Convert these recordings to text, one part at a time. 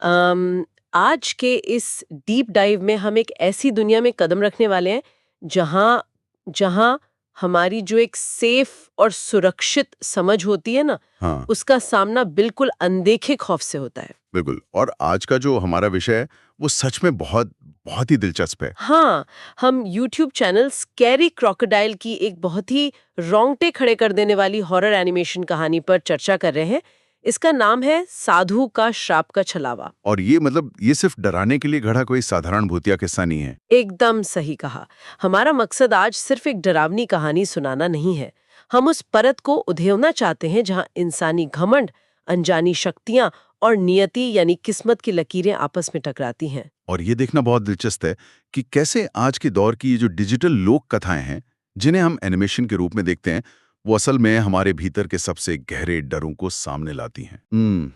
अम, आज के इस डीप डाइव में हम एक ऐसी दुनिया में कदम रखने वाले हैं जहां जहां हमारी जो एक सेफ और सुरक्षित समझ होती है ना, हाँ, उसका सामना बिल्कुल अनदेखे खौफ से होता है। बिल्कुल। और आज का जो हमारा विषय है, वो सच में बहुत बहुत ही दिलचस्प है। हाँ, हम यूट्यूब चैनल स्कैरी क्रोकोडाइल की एक बहुत ही रोंगटे खड़े कर देने वाली हॉरर एनिमेशन कहानी पर चर्चा कर रहे हैं। इसका नाम है साधु का श्राप का छलावा। और ये मतलब ये सिर्फ डराने के लिए गढ़ा कोई साधारण भूतिया किस्सा नहीं है। एकदम सही कहा। हमारा मकसद आज सिर्फ एक डरावनी कहानी सुनाना नहीं है। हम उस परत को उधेवना चाहते हैं जहां इंसानी घमंड, अनजानी शक्तियां और नियति यानी किस्मत की लकीरें आपस में टकराती हैं। और ये देखना बहुत दिलचस्प है कि कैसे आज के दौर की ये जो डिजिटल लोक कथाएं हैं, जिन्हें हम एनिमेशन के रूप में देखते हैं, वो असल में हमारे भीतर के सबसे गहरे डरों को सामने लाती हैं।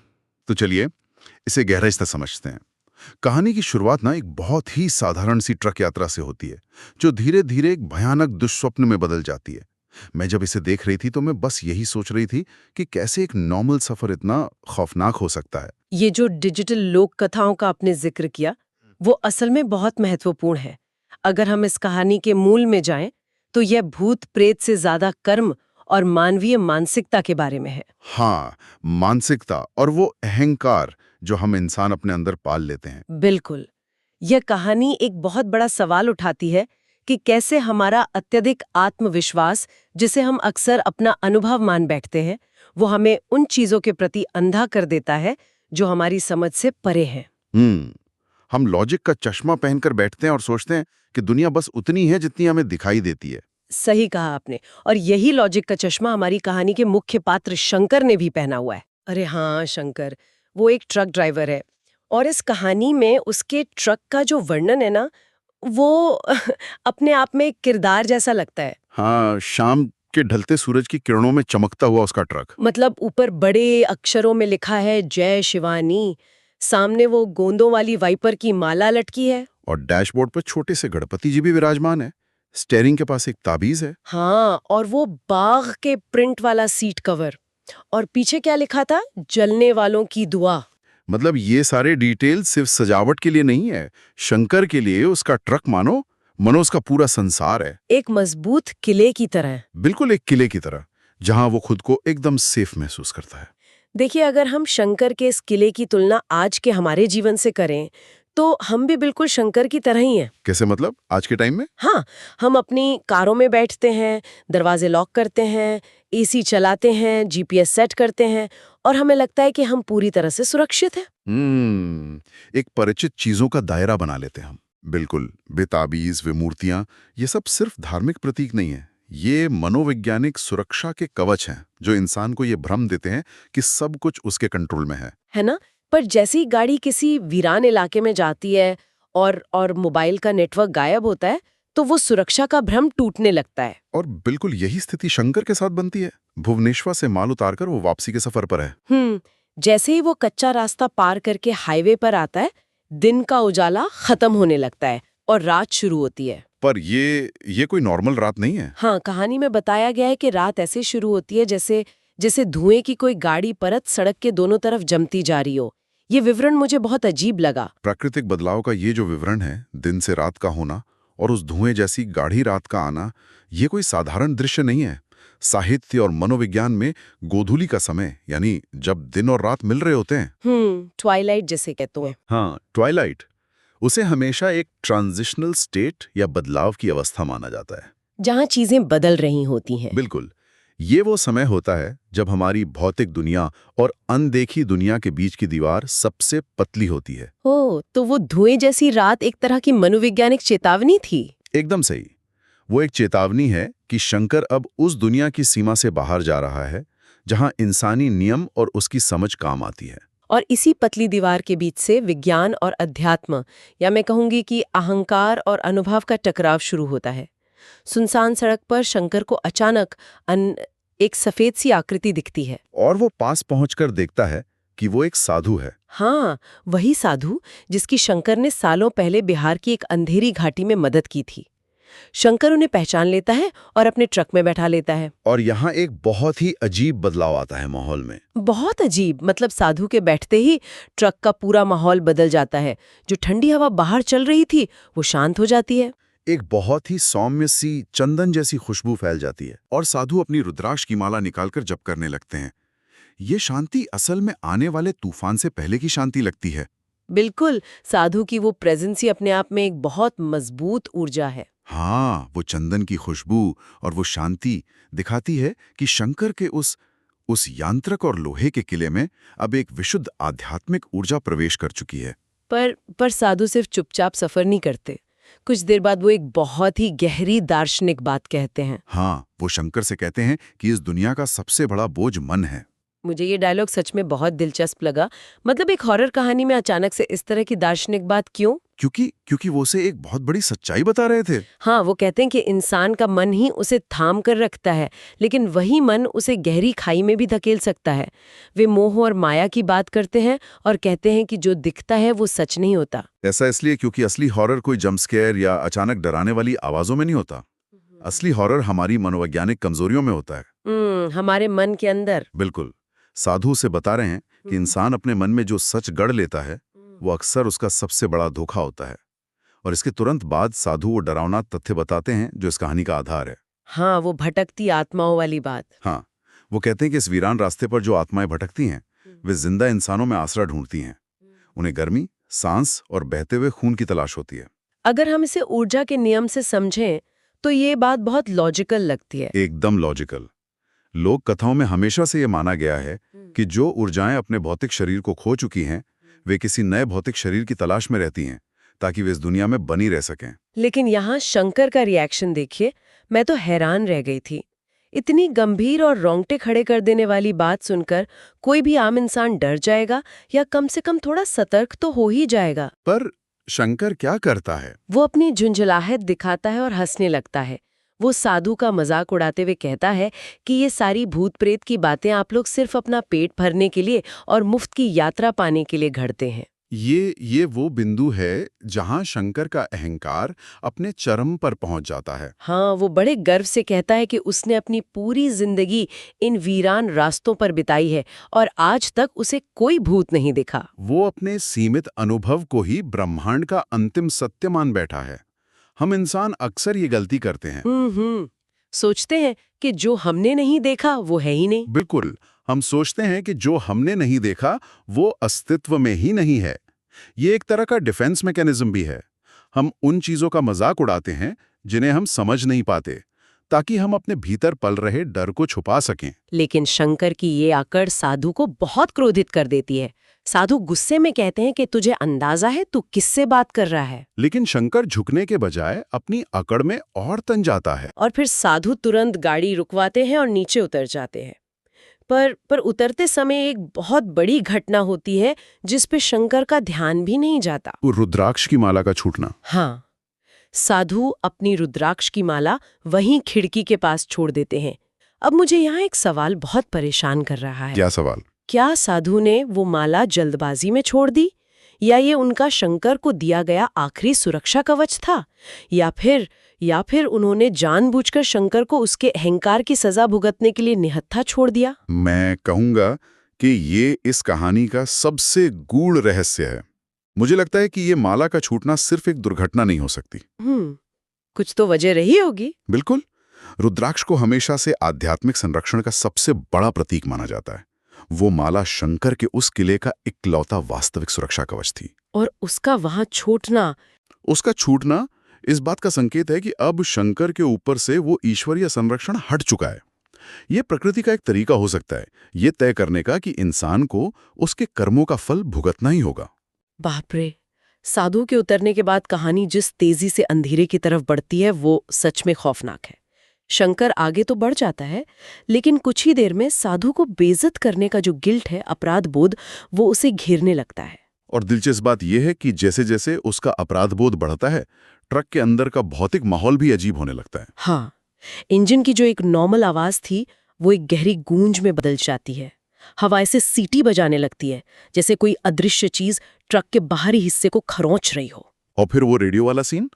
तो चलिए इसे गहराई से समझते हैं। कहानी की शुरुआत ना एक बहुत ही साधारण सी ट्रक यात्रा से होती है, जो धीरे धीरे एक भयानक दुष्स्वप्न में बदल जाती है। मैं जब इसे देख रही थी तो मैं बस यही सोच रही थी कि कैसे एक नॉर्मल सफर इतना खौफनाक हो सकता है। ये जो डिजिटल लोक कथाओं का आपने जिक्र किया, वो असल में बहुत महत्वपूर्ण है। अगर हम इस कहानी के मूल में जाएं, तो यह भूत प्रेत से ज्यादा कर्म और मानवीय मानसिकता के बारे में है। हाँ, मानसिकता और वो अहंकार जो हम इंसान अपने अंदर पाल लेते हैं। बिल्कुल। यह कहानी एक बहुत बड़ा सवाल उठाती है कि कैसे हमारा अत्यधिक आत्मविश्वास, जिसे हम अक्सर अपना अनुभव मान बैठते हैं, वो हमें उन चीजों के प्रति अंधा कर देता है जो हमारी समझ से परे हैं। हम्म हम लॉजिक का चश्मा पहनकर बैठते हैं और सोचते हैं कि दुनिया बस उतनी है जितनी हमें दिखाई देती है। सही कहा आपने। और यही लॉजिक का चश्मा हमारी कहानी के मुख्य पात्र शंकर ने भी पहना हुआ है। अरे हाँ, शंकर, वो एक ट्रक ड्राइवर है। और इस कहानी में उसके ट्रक का जो वर्णन है ना, वो अपने आप में एक किरदार जैसा लगता है। हाँ, शाम के ढलते सूरज की किरणों में चमकता हुआ उसका ट्रक। मतलब ऊपर बड़े अक्षरों में लिखा है जय शिवानी, सामने वो गोंदों वाली वाइपर की माला लटकी है। और डैशबोर्ड पर छोटे से गणपति जी भी विराजमान है। स्टेयरिंग के पास एक ताबीज है। हाँ, और वो बाघ के प्रिंट वाला सीट कवर। और पीछे क्या लिखा था? जलने वालों की दुआ। मतलब ये सारे डिटेल सिर्फ सजावट के लिए नहीं है, शंकर के लिए उसका ट्रक मानो मनो उसका पूरा संसार है। एक मजबूत किले की तरह। बिल्कुल एक किले की तरह, जहां वो खुद को एकदम सेफ महसूस करता है। देखिए, अगर हम शंकर के इस किले की तुलना आज के हमारे जीवन से करें, तो हम भी बिल्कुल शंकर की तरह ही हैं। कैसे मतलब आज के टाइम में? हाँ, हम अपनी कारों में बैठते हैं, दरवाजे लॉक करते हैं, एसी चलाते हैं, जीपीएस सेट करते हैं, और हमें लगता है कि हम पूरी तरह से सुरक्षित हैं। एक परिचित चीजों का दायरा बना लेते हैं हम। बिल्कुल, बेताबीज, वे मूर्तियां, ये सब सिर्फ धार्मिक प्रतीक नहीं है। ये मनोवैज्ञानिक सुरक्षा के कवच हैं, जो इंसान को ये भ्रम देते हैं कि सब कुछ उसके कंट्रोल में है ना? पर जैसे ही गाड़ी किसी वीरान इलाके में जाती है और मोबाइल का नेटवर्क गायब होता है, तो वो सुरक्षा का भ्रम टूटने लगता है। और बिल्कुल यही स्थिति शंकर के साथ बनती है। भुवनेश्वर से माल उतारकर वो वापसी के सफर पर है। जैसे ही वो कच्चा रास्ता पार करके हाईवे पर आता है, दिन का उजाला खत्म होने लगता है और रात शुरू होती है। पर ये कोई नॉर्मल रात नहीं है। हाँ, कहानी में बताया गया है कि रात ऐसे शुरू होती है जैसे जैसे धुएं की कोई गाड़ी परत सड़क के दोनों तरफ जमती जा रही हो। ये विवरण मुझे बहुत अजीब लगा। प्राकृतिक बदलाव का ये जो विवरण है, दिन से रात का होना और उस धुएं जैसी गाढ़ी रात का आना, ये कोई साधारण दृश्य नहीं है। साहित्य और मनोविज्ञान में गोधूली का समय, यानी जब दिन और रात मिल रहे होते हैं, ट्वाइलाइट जिसे कहते हैं। हाँ, ट्वाइलाइट, उसे हमेशा एक ट्रांजिशनल स्टेट या बदलाव की अवस्था माना जाता है। जहाँ चीजें बदल रही होती हैं। बिल्कुल, ये वो समय होता है जब हमारी भौतिक दुनिया और अनदेखी दुनिया के बीच की दीवार सबसे पतली होती है। ओह, तो वो धुएं जैसी रात एक तरह की मनोवैज्ञानिक चेतावनी थी। एकदम सही। वो एक चेतावनी है कि शंकर अब उस दुनिया की सीमा से बाहर जा रहा है, जहां इंसानी नियम और उसकी समझ काम आती है। और इसी पतली दीवार के बीच से विज्ञान और अध्यात्म, या मैं कहूंगी कि अहंकार और अनुभव का टकराव शुरू होता है। सुनसान सड़क पर शंकर को अचानक एक सफेद सी आकृति दिखती है। और वो पास पहुंचकर देखता है कि वो एक साधु है। हाँ, वही साधु जिसकी शंकर ने सालों पहले बिहार की एक अंधेरी घाटी में मदद की थी। शंकर उन्हें पहचान लेता है और अपने ट्रक में बैठा लेता है। और यहाँ एक बहुत ही अजीब बदलाव आता है माहौल में। बहुत अजीब, मतलब साधु के बैठते ही ट्रक का पूरा माहौल बदल जाता है। जो ठंडी हवा बाहर चल रही थी वो शांत हो जाती है। एक बहुत ही सौम्य सी चंदन जैसी खुशबू फैल जाती है और साधु अपनी रुद्राक्ष की माला निकालकर जप करने लगते हैं। ये शांति असल में आने वाले तूफान से पहले की शांति लगती है। बिल्कुल, साधु की वो प्रेजेंस ही अपने आप में एक बहुत मजबूत ऊर्जा है। हाँ, वो चंदन की खुशबू और वो शांति दिखाती है कि शंकर के उस यांत्रक और लोहे के किले में अब एक विशुद्ध आध्यात्मिक ऊर्जा प्रवेश कर चुकी है। पर साधु सिर्फ चुपचाप सफर नहीं करते। कुछ देर बाद वो एक बहुत ही गहरी दार्शनिक बात कहते हैं। हाँ, वो शंकर से कहते हैं कि इस दुनिया का सबसे बड़ा बोझ मन है। मुझे ये डायलॉग सच में बहुत दिलचस्प लगा। मतलब एक हॉरर कहानी में अचानक से इस तरह की दार्शनिक बात क्यों? क्योंकि वो उसे एक बहुत बड़ी सच्चाई बता रहे थे। हाँ, वो कहते हैं कि इंसान का मन ही उसे थाम कर रखता है, लेकिन वही मन उसे गहरी खाई में भी धकेल सकता है। वे मोह और माया की बात करते हैं और कहते हैं कि जो दिखता है वो सच नहीं होता। ऐसा इसलिए क्योंकि असली हॉरर कोई जंपस्केयर या अचानक डराने वाली आवाजों में नहीं होता। असली हॉरर हमारी मनोवैज्ञानिक कमजोरियों में होता है। हमारे मन के अंदर। बिल्कुल। साधु से बता रहे हैं कि इंसान अपने मन में जो सच गढ़ लेता है वो अक्सर उसका सबसे बड़ा धोखा होता है। और इसके तुरंत बाद साधु वो डरावना तथ्य बताते हैं जो इस कहानी का आधार है। हाँ, वो भटकती आत्माओं वाली बात। हाँ, वो कहते हैं कि इस वीरान रास्ते पर जो आत्माएं भटकती हैं वे जिंदा इंसानों में आसरा ढूंढती हैं। उन्हें गर्मी, सांस और बहते हुए खून की तलाश होती है। अगर हम इसे ऊर्जा के नियम से समझें तो ये बात बहुत लॉजिकल लगती है। एकदम लॉजिकल। लोक कथाओं में हमेशा से ये माना गया है कि जो ऊर्जाएं अपने भौतिक शरीर को खो चुकी हैं वे किसी नए भौतिक शरीर की तलाश में रहती हैं ताकि वे इस दुनिया में बनी रह सकें। लेकिन यहाँ शंकर का रिएक्शन देखिए, मैं तो हैरान रह गई थी। इतनी गंभीर और रोंगटे खड़े कर देने वाली बात सुनकर कोई भी आम इंसान डर जाएगा या कम से कम थोड़ा सतर्क तो हो ही जाएगा। पर शंकर क्या करता है? वो अपनी झुंझलाहट दिखाता है और हंसने लगता है। वो साधु का मजाक उड़ाते हुए कहता है कि ये सारी भूत प्रेत की बातें आप लोग सिर्फ अपना पेट भरने के लिए और मुफ्त की यात्रा पाने के लिए घड़ते हैं। ये वो बिंदु है जहां शंकर का अहंकार अपने चरम पर पहुंच जाता है। हाँ, वो बड़े गर्व से कहता है कि उसने अपनी पूरी जिंदगी इन वीरान रास्तों पर बिताई है और आज तक उसे कोई भूत नहीं दिखा। वो अपने सीमित अनुभव को ही ब्रह्मांड का अंतिम सत्य मान बैठा है। हम इंसान अक्सर ये गलती करते हैं। सोचते हैं कि जो हमने नहीं देखा वो है ही नहीं। बिल्कुल, हम सोचते हैं कि जो हमने नहीं देखा वो अस्तित्व में ही नहीं है। ये एक तरह का डिफेंस मैकेनिज्म भी है। हम उन चीजों का मजाक उड़ाते हैं जिन्हें हम समझ नहीं पाते, ताकि हम अपने भीतर पल रहे डर को छुपा सकें। लेकिन शंकर की ये आकड़ साधु को बहुत क्रोधित कर देती है। साधु गुस्से में कहते हैं कि तुझे अंदाजा है तू किससे बात कर रहा है। लेकिन शंकर झुकने के बजाय अपनी अकड़ में और तन जाता है। और फिर साधु तुरंत गाड़ी रुकवाते हैं और नीचे उतर जाते हैं। पर उतरते समय एक बहुत बड़ी घटना होती है जिस पे शंकर का ध्यान भी नहीं जाता। वो रुद्राक्ष की माला का छूटना। हाँ, साधु अपनी रुद्राक्ष की माला वहीं खिड़की के पास छोड़ देते हैं। अब मुझे यहाँ एक सवाल बहुत परेशान कर रहा है। क्या सवाल? क्या साधु ने वो माला जल्दबाजी में छोड़ दी, या ये उनका शंकर को दिया गया आखिरी सुरक्षा कवच था, या फिर उन्होंने जानबूझकर शंकर को उसके अहंकार की सजा भुगतने के लिए निहत्था छोड़ दिया? मैं कहूंगा कि ये इस कहानी का सबसे गूढ़ रहस्य है। मुझे लगता है कि ये माला का छूटना सिर्फ एक दुर्घटना नहीं हो सकती। कुछ तो वजह रही होगी। बिल्कुल। रुद्राक्ष को हमेशा से आध्यात्मिक संरक्षण का सबसे बड़ा प्रतीक माना जाता है। वो माला शंकर के उस किले का इकलौता वास्तविक सुरक्षा कवच थी। और उसका वहां छूटना इस बात का संकेत है कि अब शंकर के ऊपर से वो ईश्वरीय संरक्षण हट चुका है। ये प्रकृति का एक तरीका हो सकता है ये तय करने का कि इंसान को उसके कर्मों का फल भुगतना ही होगा। बाप रे, साधु के उतरने के बाद कहानी जिस तेजी से अंधेरे की तरफ बढ़ती है वो सच में खौफनाक है। शंकर आगे तो बढ़ जाता है, लेकिन कुछ ही देर में साधु को बेइज्जत करने का जो गिल्ट है, अपराध बोध, वो उसे घेरने लगता है। और दिलचस्प बात यह है कि जैसे जैसे उसका अपराध बोध बढ़ता है, ट्रक के अंदर का भौतिक माहौल भी अजीब होने लगता है। हाँ, इंजन की जो एक नॉर्मल आवाज थी वो एक गहरी गूंज में बदल जाती है। हवा ऐसे सीटी बजाने लगती है जैसे कोई अदृश्य चीज ट्रक के बाहरी हिस्से को खरोंच रही हो। और फिर वो रेडियो वाला सीन।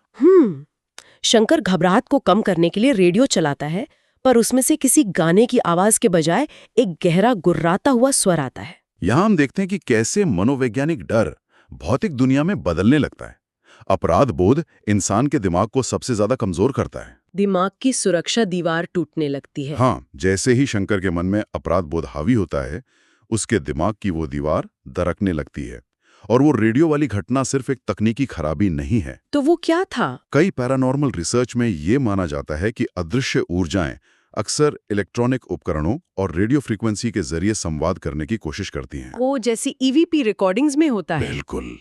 शंकर घबराहट को कम करने के लिए रेडियो चलाता है, पर उसमें से किसी गाने की आवाज के बजाय एक गहरा गुर्राता हुआ स्वर आता है। यहाँ हम देखते हैं कि कैसे मनोवैज्ञानिक डर भौतिक दुनिया में बदलने लगता है। अपराध बोध इंसान के दिमाग को सबसे ज्यादा कमजोर करता है। दिमाग की सुरक्षा दीवार टूटने लगती है। हाँ, जैसे ही शंकर के मन में अपराध बोध हावी होता है, उसके दिमाग की वो दीवार दरकने लगती है। और वो रेडियो वाली घटना सिर्फ एक तकनीकी खराबी नहीं है। तो वो क्या था? कई पैरानॉर्मल रिसर्च में ये माना जाता है कि अदृश्य ऊर्जाएं अक्सर इलेक्ट्रॉनिक उपकरणों और रेडियो फ्रीक्वेंसी के जरिए संवाद करने की कोशिश करती हैं। वो जैसी ईवीपी रिकॉर्डिंग्स में होता है। बिल्कुल।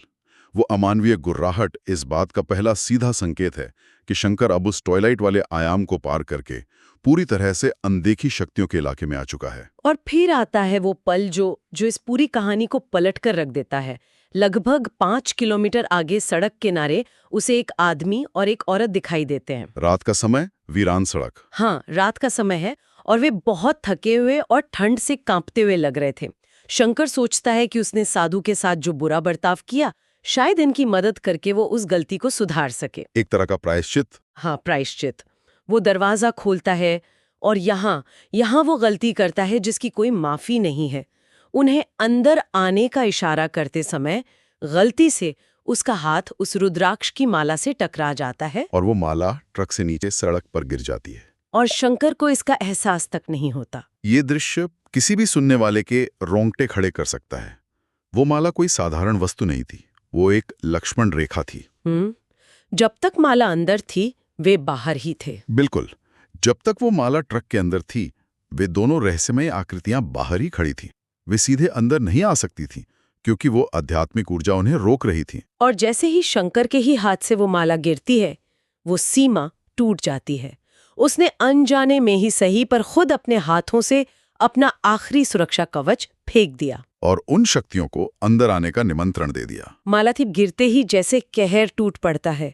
वो अमानवीय गुर्राहट इस बात का पहला सीधा संकेत है कि शंकर अब उस ट्वाइलाइट वाले आयाम को पार करके पूरी तरह से अनदेखी शक्तियों के इलाके में आ चुका है। और फिर आता है वो पल जो इस पूरी कहानी को पलट कर रख देता है। लगभग 5 किलोमीटर आगे सड़क किनारे उसे एक आदमी और एक औरत दिखाई देते हैं। रात का समय, वीरान सड़क। हाँ, रात का समय है और वे बहुत थके हुए और ठंड से कांपते हुए लग रहे थे। शंकर सोचता है कि उसने साधु के साथ जो बुरा बर्ताव किया, शायद इनकी मदद करके वो उस गलती को सुधार सके। एक तरह का प्रायश्चित। हाँ, प्रायश्चित। वो दरवाजा खोलता है और यहाँ वो गलती करता है जिसकी कोई माफी नहीं है। उन्हें अंदर आने का इशारा करते समय गलती से उसका हाथ उस रुद्राक्ष की माला से टकरा जाता है और वो माला ट्रक से नीचे सड़क पर गिर जाती है। और शंकर को इसका एहसास तक नहीं होता। ये दृश्य किसी भी सुनने वाले के रोंगटे खड़े कर सकता है। वो माला कोई साधारण वस्तु नहीं थी, वो एक लक्ष्मण रेखा थी। जब तक माला अंदर थी, वे बाहर ही थे। बिल्कुल। जब तक वो माला ट्रक के अंदर थी, वे दोनों रहस्यमय आकृतियां बाहर ही खड़ी थीं। वे सीधे अंदर नहीं आ सकती थीं, क्योंकि वो आध्यात्मिक ऊर्जा उन्हें रोक रही थी। और जैसे ही शंकर के ही हाथ से वो माला गिरती है, वो सीमा टूट जाती है। उसने अनजाने में ही सही पर खुद अपने हाथों से अपना आखिरी सुरक्षा कवच फेंक दिया और उन शक्तियों को अंदर आने का निमंत्रण दे दिया। मालाथी गिरते ही जैसे कहर टूट पड़ता है।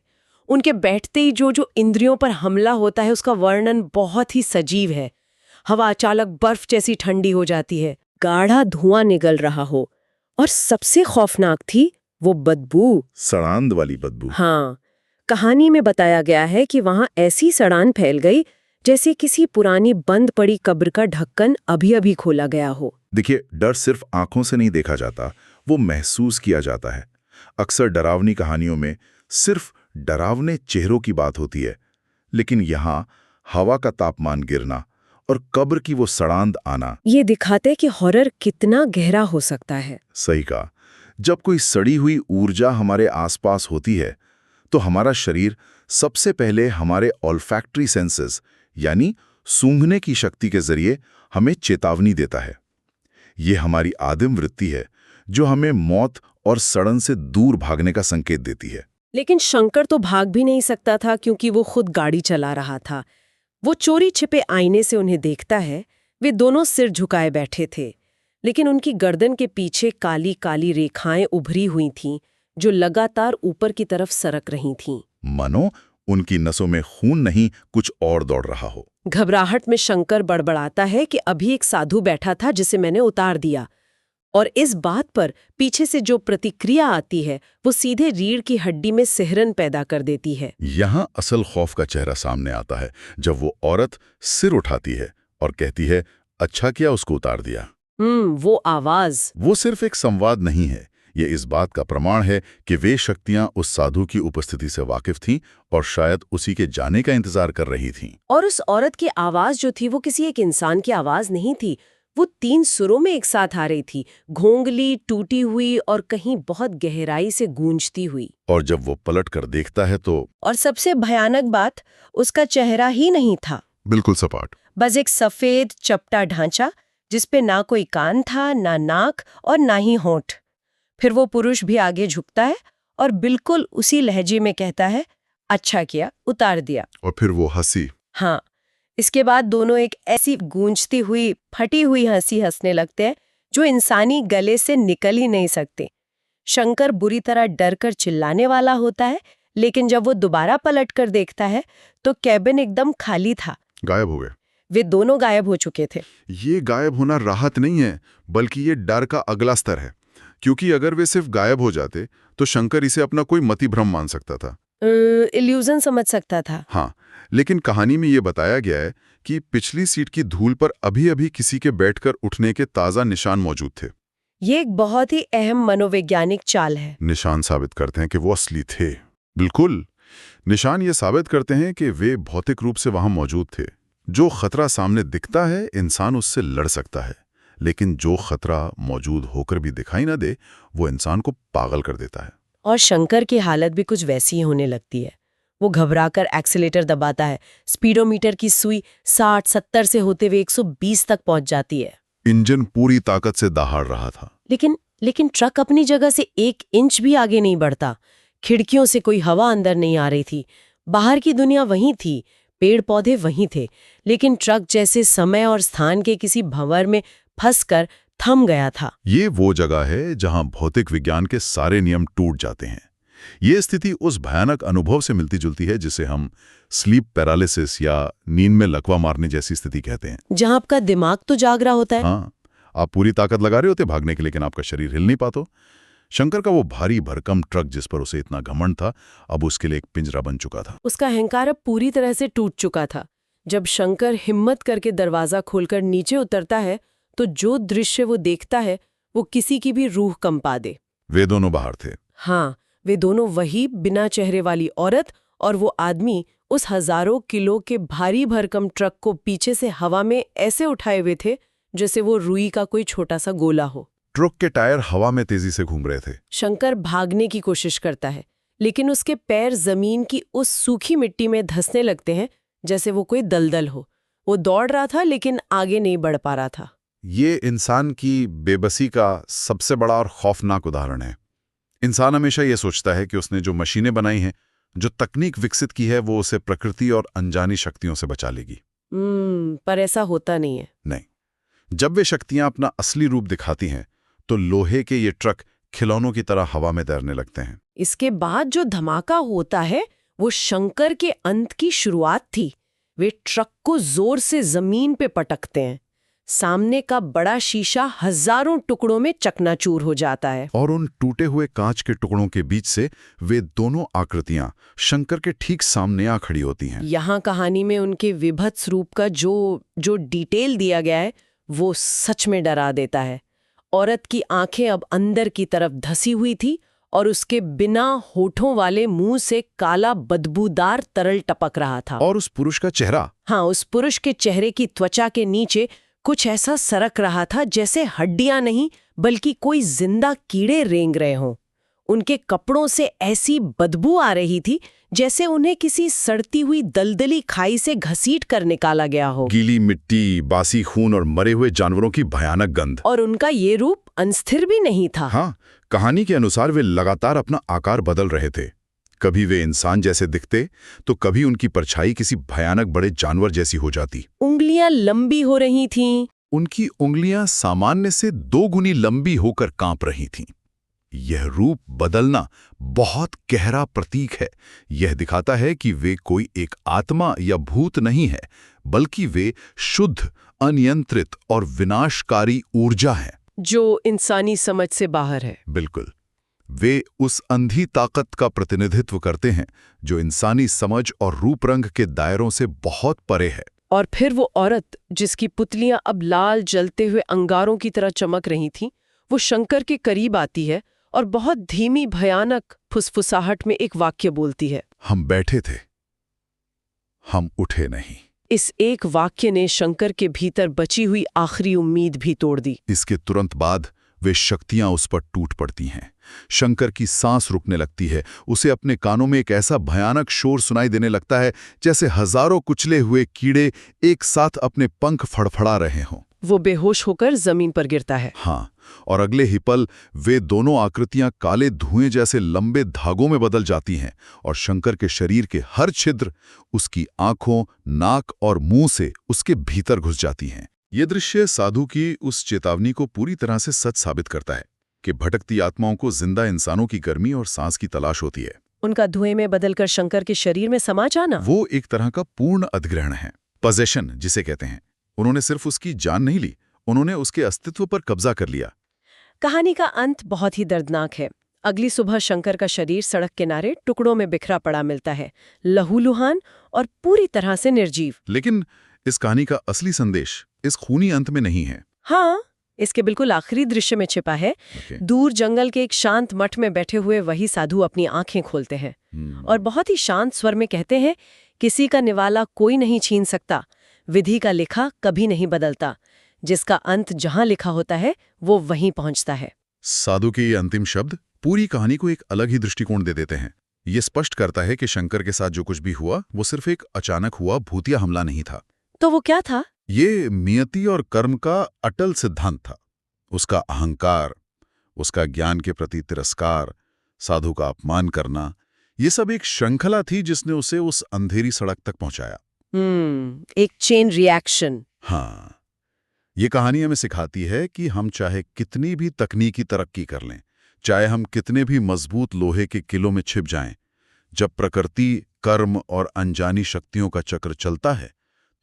उनके बैठते ही जो इंद्रियों पर हमला होता है, उसका वर्णन बहुत ही सजीव है। हवा अचानक बर्फ जैसी ठंडी हो जाती है, गाढ़ा धुआं निकल रहा हो, और सबसे खौफनाक थी वो बदबू, सड़ांध वाली बदबू। हाँ, कहानी में बताया गया है कि वहां ऐसी सड़ान फैल गई जैसे किसी पुरानी बंद पड़ी कब्र का ढक्कन अभी-अभी खोला गया हो। देखिए, डर सिर्फ आंखों से नहीं देखा जाता, वो महसूस किया जाता है। अक्सर डरावनी कहानियों में सिर्फ डरावने चेहरों की बात होती है, लेकिन यहाँ हवा का तापमान गिरना और कब्र की वो सड़ांध आना, ये दिखाते कि हॉरर कितना गहरा हो सकता है। सही कहा। जब कोई सड़ी हुई ऊर्जा हमारे आसपास होती है, तो हमारा शरीर सबसे पहले हमारे ऑल्फैक्टरी सेंसेस यानी सूंघने की शक्ति के जरिए हमें चेतावनी देता है। ये हमारी आदिम वृत्ति है जो हमें मौत और सड़न से दूर भागने का संकेत देती है। लेकिन शंकर तो भाग भी नहीं सकता था, क्योंकि वो खुद गाड़ी चला रहा था। वो चोरी छिपे आईने से उन्हें देखता है। वे दोनों सिर झुकाए बैठे थे, लेकिन उनकी गर्दन के पीछे काली काली रेखाएं उभरी हुई थीं, जो लगातार ऊपर की तरफ सरक रही थीं। मानो उनकी नसों में खून नहीं, कुछ और दौड़ रहा हो। घबराहट में शंकर बड़बड़ाता है कि अभी एक साधु बैठा था जिसे मैंने उतार दिया, और इस बात पर पीछे से जो प्रतिक्रिया आती है वो सीधे रीढ़ की हड्डी में सिहरन पैदा कर देती है। यहाँ असल खौफ का चेहरा सामने आता है जब वो औरत सिर उठाती है और कहती है, अच्छा किया उसको उतार दिया। वो आवाज, वो सिर्फ एक संवाद नहीं है, ये इस बात का प्रमाण है कि वे शक्तियां उस साधु की उपस्थिति से वाकिफ थीं और शायद उसी के जाने का इंतजार कर रही थीं। और उस औरत की आवाज जो थी वो किसी एक इंसान की आवाज नहीं थी, वो 3 सुरों में एक साथ आ रही थी, घोंगली, टूटी हुई और कहीं बहुत गहराई से गूंजती हुई। और जब वो पलट कर देखता है तो और सबसे भयानक बात, उसका चेहरा ही नहीं था, बिल्कुल सपाट, बस एक सफेद चपटा ढांचा जिसपे ना कोई कान था, ना नाक और ना ही होंठ। फिर वो पुरुष भी आगे झुकता है और बिल्कुल उसी लहजे में कहता है, अच्छा किया उतार दिया। और फिर वो हंसी। हाँ, इसके बाद दोनों एक ऐसी गूंजती हुई फटी हुई हंसी हंसने लगते हैं जो इंसानी गले से निकल ही नहीं सकते। शंकर बुरी तरह डर कर चिल्लाने वाला होता है, लेकिन जब वो दोबारा पलट कर देखता है तो कैबिन एकदम खाली था। गायब हो गए। वे दोनों गायब हो चुके थे। ये गायब होना राहत नहीं है, बल्कि ये डर का अगला स्तर है, क्योंकि अगर वे सिर्फ गायब हो जाते तो शंकर इसे अपना कोई मतिभ्रम मान सकता था। इल्यूजन समझ सकता था। हाँ, लेकिन कहानी में ये बताया गया है कि पिछली सीट की धूल पर अभी-अभी किसी के बैठकर उठने के ताज़ा निशान मौजूद थे। ये एक बहुत ही अहम मनोवैज्ञानिक चाल है। निशान साबित करते हैं कि वो असली थे। बिल्कुल। निशान ये साबित करते हैं कि वे भौतिक रूप से वहां मौजूद थे। जो खतरा सामने दिखता है, इंसान उससे लड़ सकता है, लेकिन जो खतरा मौजूद होकर भी दिखाई ना दे, वो इंसान को पागल कर देता है। और शंकर की हालत भी कुछ वैसी ही होने लगती है। वो घबराकर एक्सीलेटर दबाता है। स्पीडोमीटर की सुई 60-70 से होते हुए 120 तक पहुंच जाती है। इंजन पूरी ताकत से दहाड़ रहा था। लेकिन ट्रक अपनी जगह से 1 इंच भी आगे नहीं बढ़ता। खिड़कियों से कोई हवा अंदर नहीं आ रही थी। बाहर की दुनिया वहीं थी, पेड़ पौधे वहीं थे, लेकिन ट्रक जैसे समय और स्थान के किसी भंवर में फंसकर थम गया था। ये वो जगह है जहां भौतिक विज्ञान के सारे नियम टूट जाते हैं। ये स्थिति उस भयानक अनुभव से मिलती जुलती है जिसे हम स्लीप पैरालिसिस या नींद में लकवा मारने जैसी स्थिति कहते हैं। जहां आपका दिमाग तो जाग रहा होता है। हाँ, आप पूरी ताकत लगा रहे होते भागने के, लेकिन आपका शरीर हिल नहीं पाता। शंकर का वो भारी भरकम ट्रक जिस पर उसे इतना घमंड था, अब उसके लिए एक पिंजरा बन चुका था। उसका अहंकार अब पूरी तरह से टूट चुका था। जब शंकर हिम्मत करके दरवाजा खोलकर नीचे उतरता है, तो जो दृश्य वो देखता है वो किसी की भी रूह कंपा दे। वे दोनों बाहर थे। हाँ, वे दोनों वही बिना चेहरे वाली औरत और वो आदमी उस हजारों किलो के भारी भरकम ट्रक को पीछे से हवा में ऐसे उठाए हुए थे जैसे वो रुई का कोई छोटा सा गोला हो। ट्रक के टायर हवा में तेजी से घूम रहे थे। शंकर भागने की कोशिश करता है, लेकिन उसके पैर जमीन की उस सूखी मिट्टी में धंसने लगते हैं जैसे वो कोई दलदल हो। वो दौड़ रहा था लेकिन आगे नहीं बढ़ पा रहा था। ये इंसान की बेबसी का सबसे बड़ा और खौफनाक उदाहरण है। इंसान हमेशा ये सोचता है कि उसने जो मशीनें बनाई हैं, जो तकनीक विकसित की है, वो उसे प्रकृति और अनजानी शक्तियों से बचा लेगी। पर ऐसा होता नहीं है। नहीं, जब वे शक्तियां अपना असली रूप दिखाती हैं, तो लोहे के ये ट्रक खिलौनों की तरह हवा में तैरने लगते हैं। इसके बाद जो धमाका होता है वो शंकर के अंत की शुरुआत थी। वे ट्रक को जोर से जमीन पे पटकते हैं। सामने का बड़ा शीशा हजारों टुकड़ों में चकनाचूर हो जाता है। और उन टूटे हुए कांच के टुकड़ों के बीच से वे दोनों आकृतियां शंकर के ठीक सामने आ खड़ी होती हैं। यहाँ कहानी में उनके विभत्स रूप का जो डिटेल दिया गया है वो सच में डरा देता है। औरत की आंखें अब अंदर की तरफ धसी हुई थी और उसके बिना होठों वाले मुंह से काला बदबूदार तरल टपक रहा था। और उस पुरुष का चेहरा, हाँ, उस पुरुष के चेहरे की त्वचा के नीचे कुछ ऐसा सरक रहा था जैसे हड्डियां नहीं बल्कि कोई जिंदा कीड़े रेंग रहे हों। उनके कपड़ों से ऐसी बदबू आ रही थी जैसे उन्हें किसी सड़ती हुई दलदली खाई से घसीट कर निकाला गया हो। गीली मिट्टी, बासी खून और मरे हुए जानवरों की भयानक गंध। और उनका ये रूप अस्थिर भी नहीं था। हाँ, कहानी के अनुसार वे लगातार अपना आकार बदल रहे थे। कभी वे इंसान जैसे दिखते, तो कभी उनकी परछाई किसी भयानक बड़े जानवर जैसी हो जाती। उंगलियां लंबी हो रही थीं। उनकी उंगलियां सामान्य से 2 गुनी लंबी होकर कांप रही थीं। यह रूप बदलना बहुत गहरा प्रतीक है। यह दिखाता है कि वे कोई एक आत्मा या भूत नहीं है, बल्कि वे शुद्ध, अनियंत्रित और विनाशकारी ऊर्जा है, जो इंसानी समझ से बाहर है। बिल्कुल। वे उस अंधी ताकत का प्रतिनिधित्व करते हैं जो इंसानी समझ और रूप रंग के दायरों से बहुत परे है। और फिर वो औरत जिसकी पुतलियां अब लाल जलते हुए अंगारों की तरह चमक रही थीं, वो शंकर के करीब आती है और बहुत धीमी भयानक फुसफुसाहट में एक वाक्य बोलती है, हम बैठे थे, हम उठे नहीं। इस एक वाक्य ने शंकर के भीतर बची हुई आखिरी उम्मीद भी तोड़ दी। इसके तुरंत बाद वे शक्तियां उस पर टूट पड़ती हैं। शंकर की सांस रुकने लगती है। उसे अपने कानों में एक ऐसा भयानक शोर सुनाई देने लगता है जैसे हजारों कुचले हुए कीड़े एक साथ अपने पंख फड़फड़ा रहे हों। वो बेहोश होकर जमीन पर गिरता है। हाँ, और अगले ही पल वे दोनों आकृतियां काले धुएं जैसे लंबे धागों में बदल जाती हैं और शंकर के शरीर के हर छिद्र उसकी आंखों, नाक और मुंह से उसके भीतर घुस जाती हैं। ये दृश्य साधु की उस चेतावनी को पूरी तरह से सच साबित करता है कि भटकती आत्माओं को जिंदा इंसानों की गर्मी और सांस की तलाश होती है। उनका धुएं में बदलकर शंकर के शरीर में समा जाना, वो एक तरह का पूर्ण अधिग्रहण है, पजेशन जिसे कहते हैं। उन्होंने सिर्फ उसकी जान नहीं ली, उन्होंने उसके अस्तित्व पर कब्जा कर लिया। कहानी का अंत बहुत ही दर्दनाक है। अगली सुबह शंकर का शरीर सड़क किनारे टुकड़ों में बिखरा पड़ा मिलता है, लहूलुहान और पूरी तरह से निर्जीव। लेकिन इस कहानी का असली संदेश इस खूनी अंत में नहीं है। हाँ, इसके बिल्कुल आखिरी दृश्य में छिपा है। दूर जंगल के एक शांत मठ में बैठे हुए वही साधु अपनी आंखें खोलते हैं और बहुत ही शांत स्वर में कहते हैं, किसी का निवाला कोई नहीं छीन सकता, विधि का लिखा कभी नहीं बदलता, जिसका अंत जहां लिखा होता है वो वहीं पहुंचता है। साधु के ये अंतिम शब्द पूरी कहानी को एक अलग ही दृष्टिकोण दे देते हैं। ये स्पष्ट करता है कि शंकर के साथ जो कुछ भी हुआ वो सिर्फ एक अचानक हुआ भूतिया हमला नहीं था। तो वो क्या था? ये नियति और कर्म का अटल सिद्धांत था। उसका अहंकार, उसका ज्ञान के प्रति तिरस्कार, साधु का अपमान करना, ये सब एक श्रृंखला थी जिसने उसे उस अंधेरी सड़क तक पहुंचाया। एक चेन रिएक्शन। हाँ, ये कहानी हमें सिखाती है कि हम चाहे कितनी भी तकनीकी तरक्की कर लें, चाहे हम कितने भी मजबूत लोहे के किलों में छिप जाएं, जब प्रकृति, कर्म और अनजानी शक्तियों का चक्र चलता है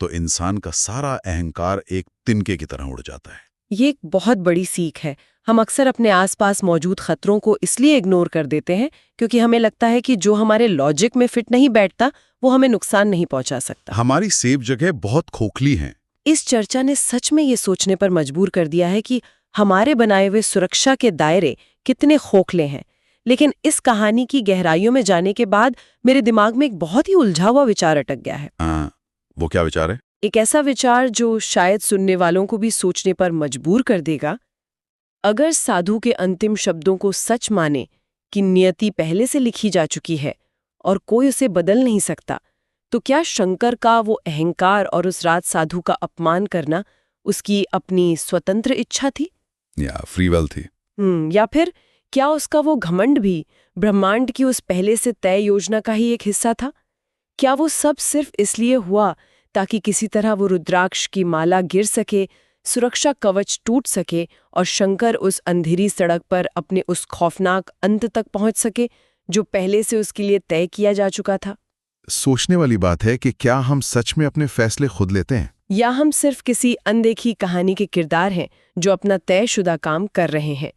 तो इंसान का सारा अहंकार एक तिनके की तरह उड़ जाता है। ये एक बहुत बड़ी सीख है। हम अक्सर अपने आसपास मौजूद खतरों को इसलिए इग्नोर कर देते हैं क्योंकि हमें लगता है कि जो हमारे लॉजिक में फिट नहीं बैठता वो हमें नुकसान नहीं पहुंचा सकता। हमारी सेफ जगह बहुत खोखली है। इस चर्चा ने सच में ये सोचने पर मजबूर कर दिया है कि हमारे बनाए हुए सुरक्षा के दायरे कितने खोखले हैं। लेकिन इस कहानी की गहराइयों में जाने के बाद मेरे दिमाग में एक बहुत ही उलझा हुआ विचार अटक गया है। वो क्या विचार है? एक ऐसा विचार जो शायद सुनने वालों को भी सोचने पर मजबूर कर देगा। अगर साधु के अंतिम शब्दों को सच माने कि नियति पहले से लिखी जा चुकी है और कोई उसे बदल नहीं सकता, तो क्या शंकर का वो अहंकार और उस रात साधु का अपमान करना उसकी अपनी स्वतंत्र इच्छा थी या फ्री विल थी? या फिर क्या उसका वो घमंड भी ब्रह्मांड की उस पहले से तय योजना का ही एक हिस्सा था? क्या वो सब सिर्फ इसलिए हुआ ताकि किसी तरह वो रुद्राक्ष की माला गिर सके, सुरक्षा कवच टूट सके और शंकर उस अंधेरी सड़क पर अपने उस खौफनाक अंत तक पहुंच सके जो पहले से उसके लिए तय किया जा चुका था? सोचने वाली बात है कि क्या हम सच में अपने फैसले खुद लेते हैं या हम सिर्फ किसी अनदेखी कहानी के किरदार हैं जो अपना तयशुदा काम कर रहे हैं।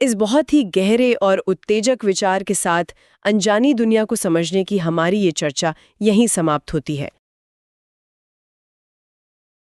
इस बहुत ही गहरे और उत्तेजक विचार के साथ अनजानी दुनिया को समझने की हमारी ये चर्चा यहीं समाप्त होती है।